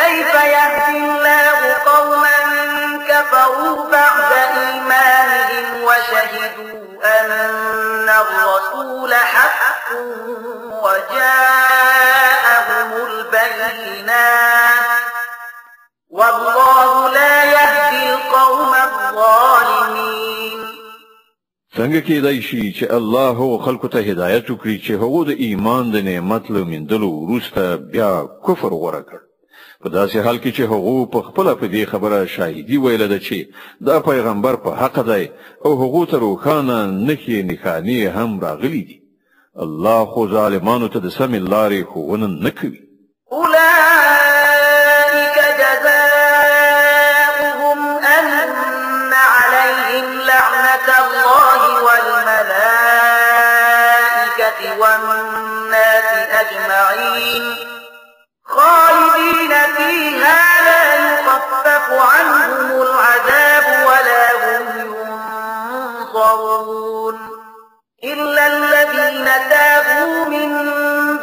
كيف يهدي الله قوما كفروا بعد إيمانهم وشهدوا أن الرسول حق وجاءهم البينات والله لا يهدي القوم الظالمين. څنګه کېدای شي چې الله هو خلکو ته هدایت وکړي چې هغه د ایمان د نعمت له موندلو وروسته بیا کفر غوره کړ په داسې حال کې چې هغه په خپل په دې خبره شاهدي ویل ده چې دا پیغمبر په حق دی او هغه ته روخانه نښانې هم راغلي دي الله خو ظالمانو ته د سمې لارې ښوونه نه کوي. أولئك جزاؤهم أن عليهم لعنة الله والملائكة والناس أجمعين خالدين فيها لا يخفف عنهم العذاب ولا هم ينصرون إلا الذين تابوا من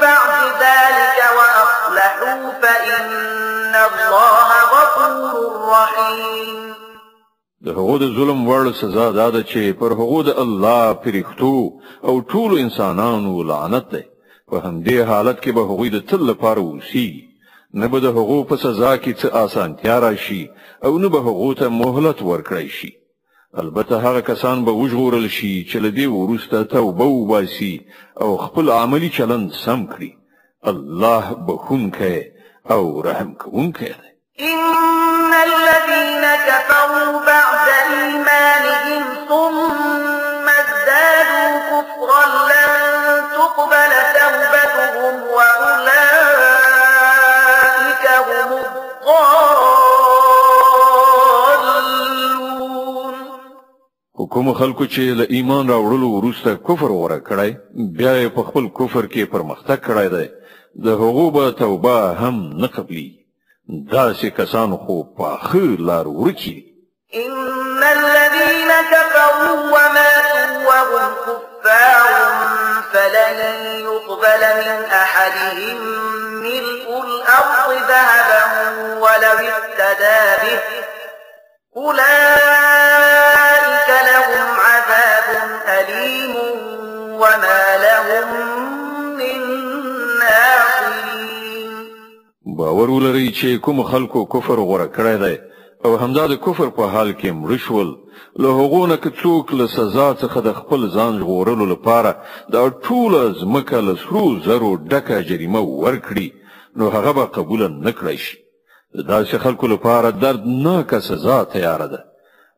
بعد ذلك وأصلحوا فإن الله غفور رحيم. د هغو د ظلم وړ سزا دا ده چې پر هغو د الله فرښتو او ټول انسانانو لعنت ده. په همدې حالت کې به هغوی د تل لپاره اوسي نه به د هغو په سزا کې څه آسانتیا راشي او نه به هغو ته مهلت ورکړی شي. البته هغه کسان به وژغورل شي چې له دې وروسته توبه وباسي او خپل عملي چلند سم کړي. الله بخونکی او رحم کوونکی دی. إن الذين كفروا بعد إيمانهم ثم ازدادوا كفرا لن تقبل توبتهم وأولئك هم الضالون. کوم خلکو چې له ایمان راوړلو وروسته کفر غوره کړی بیا په خپل کفر کې پرمختګ کړی دی د هغو به توبه هم نه قبلي. داسې کسان خو پاخه لار ورکي. إن الذين كفروا وماتوا وهم كفار فلن يقبل من أحدهم ملء الأرض ذهبا ولو افتدى به أولئك لهم عذاب أليم وما لهم من ناصرين. باور ولرئ چې کوم خلکو کفر غوره کړی دی او همدا د کفر په حال کې مړ شول له هغو نه که څوک له سزا څخه د خپل ځان ژغورلو لپاره دا ټوله ځمکه له سرو زرو ډکه جریمه ورکړي نو هغه به قبوله نه کړی شي. داسې خلکو لپاره دردناکه سزا تیاره ده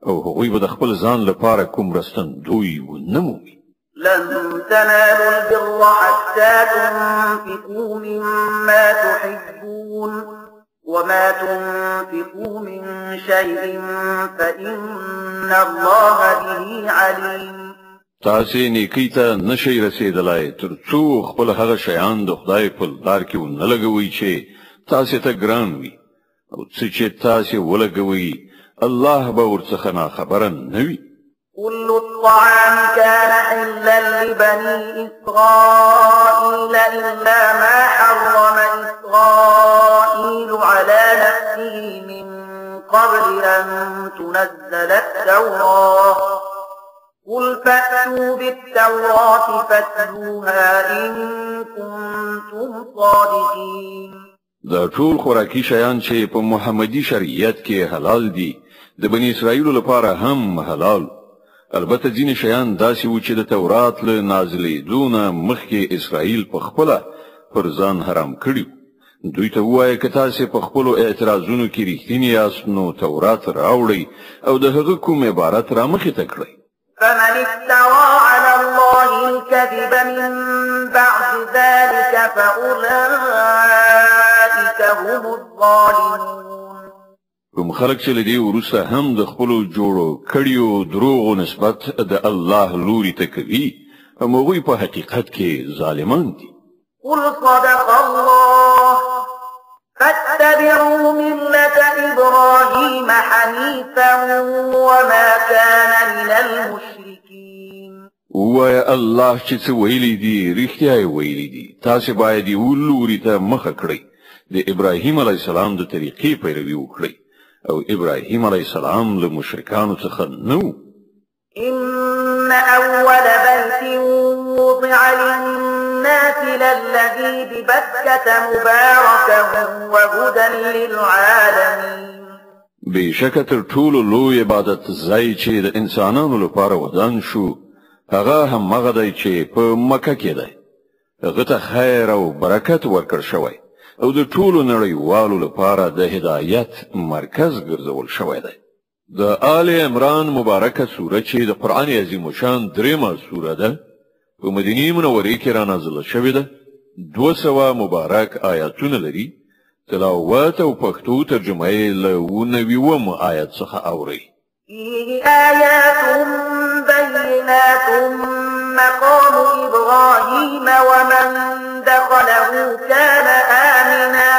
او هغوی به د خپل ځان لپاره کوم رستندوی ونه مومي. لن تنالوا البر حتى تنفقوا مما تحبون وما تنفقوا من شيء فإن الله به عليم. تاسې نیکی ته نشئ رسیدلای تر څو خپل هغه شیان د خدای په لار کې ونه لګوئ چې تاسې ته ګران وي او څه چې تاسې ولګوئ الله به ورڅخه ناخبره نه وي. كل الطعام كان حلا لبني إسرائيل إلا ما حرم إسرائيل على نفسه من قبل أن تنزل التوراة قل فأتوا بالتوراة فاتلوها إن كنتم صادقين. دا ټول خوراکي شیان چې په محمدي شریعت کې حلال دي د بني اسرائیل لپاره هم حلال. البته ځینې شیان داسې و چې د تورات له نازلېدو نه مخکې اسرائیل په خپله پر ځان حرام کړي. دوی ته ووایه که تاسې په خپلو اعتراضونو کې رښتیني یاست نو تورات راوړئ او د هغه کوم عبارت را مخې ته کړئ. فمن افترى على الله الكذب من بعد ذلك فأولئك هم الظالمون. کوم خلک چې لدی وروسته هم د خپلو جوړو کړیو دروغو نسبت د الله لوري ته کوي هغوی په حقیقت کې ظالمان دي. قل صدق الله فاتبعوا ملة إبراهيم حنيفا وما كان من المشركين. وای الله چې څه ویلي دي رښتیا یې ویلي دي تاسې باید یې ولوري ته مخه کړئ د ابراهیم علیه السلام د طریقې پیروي وکړئ او ابراهیم علیه السلام له مشرکانو څخه نه و. إن أول بيت وضع للناس للذي ببكة مباركا وهدى للعالمين. بېشکه تر ټولو لوی عبادت ځای چې د انسانانو لپاره ودان شو هغه همغه دی چې په مکه کې دی. هغه ته خیر او برکت ورکړ شوی او د ټولو نړیوالو لپاره د هدایت مرکز ګرځول شوی دی. د آل عمران مبارکه سوره چې د قرآن عظیم شان درېمه سوره ده په مدینه منورې کې را نازله شوې ده. 200 مبارک آیاتونه لري. تلاوت او پښتو ترجمه یې له 90 آیت څخه اوري. فيه آيات بينات مقام إبراهيم ومن دخله كان آمنا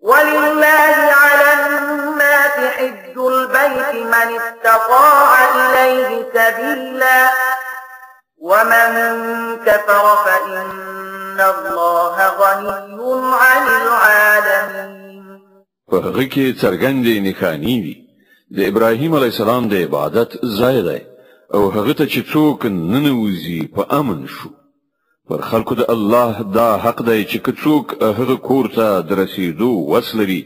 ولله على الناس حج البيت من استطاع إليه سبيلا ومن كفر فإن الله غني عن العالمين. فهغه کې څرګندې نښانې دي. د ابراهیم علیه السلام د عبادت ځای دی او هغه ته چې څوک ننوځي په امن شو. پر خلکو د الله دا حق دی چې که څوک هغه کور ته د رسیدو وس لري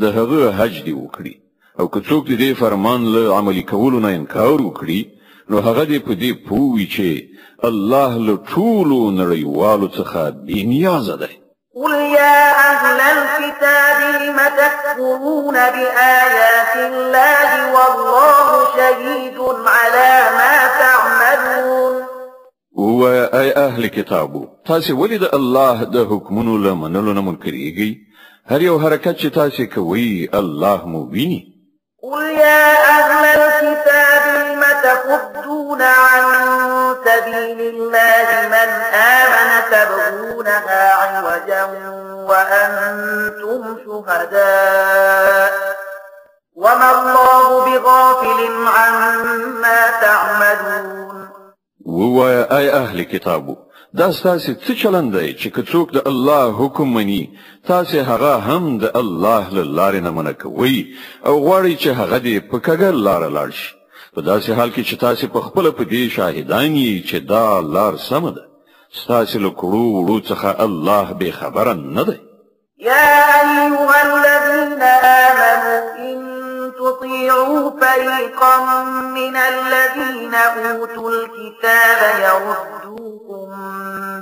د هغه حج دی وکړي او که څوک د دې فرمان له عملي کولو نه انکار وکړي نو هغه دې په دې پوه وي چې الله له ټولو نړیوالو څخه بېنیازه دی. قل يا أهل الكتاب لم تكفرون بآيات الله والله شهيد على ما تعملون. ووایا ای اهل کتابو تاسې ولې د الله د حکمونو له منلو نه منکرېږئ؟ هر یو حرکت چې تاسې کوئ الله مو ویني. قل يا أهل الكتاب لم تصدون عن سبيل الله من آمن تبغونها عوجا وأنتم شهداء وما الله بغافل عما تعملون. ووایا ای اهل کتابو دا ستاسې څه چلند دی چې که څوک د الله حکم مني تاسې هغه هم د الله له لارې نه منع کوئ او غواړئ چې هغه دې په کږه لاره لاړ شي په داسې حال کې چې تاسې په خپله په دې شاهدان یې چې دا لار سمه ده. ستاسې له کړو وړو څخه الله بې خبره نه دی. يا أيها الذين آمنوا إن تطيعوا فريقا من الذين أوتوا الكتاب يردوكم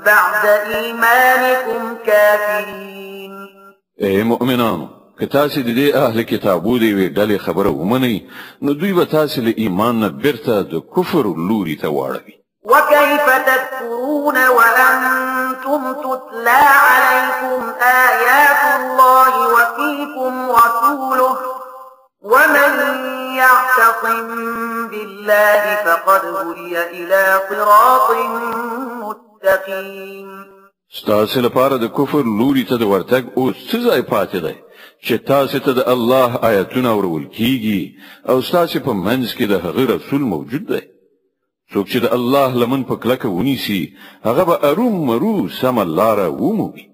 بعد إيمانكم كافرين. اے مؤمنانو که تاسې د دې اهل کتابو د یوې ډلې خبره ومنئ نو دوی به تاسې له ایمان نه بیرته د کفر لوري ته واړوي. وكيف تكفرون وأنتم تتلى عليكم آيات الله وفيكم رسوله ومن يعتصم بالله فقد هدي إلى صراط مستقيم. ستاسې لپاره د کفر لوري ته د ورتګ اوس څه ځای پاتې دی چې تاسې ته د الله آیتونه اورول کیږي او ستاسې په منځ کې د هغه رسول موجود دی. څوک چې د الله لمن په کلکه ونیسي هغه به ارومرو سمه لاره ومومي.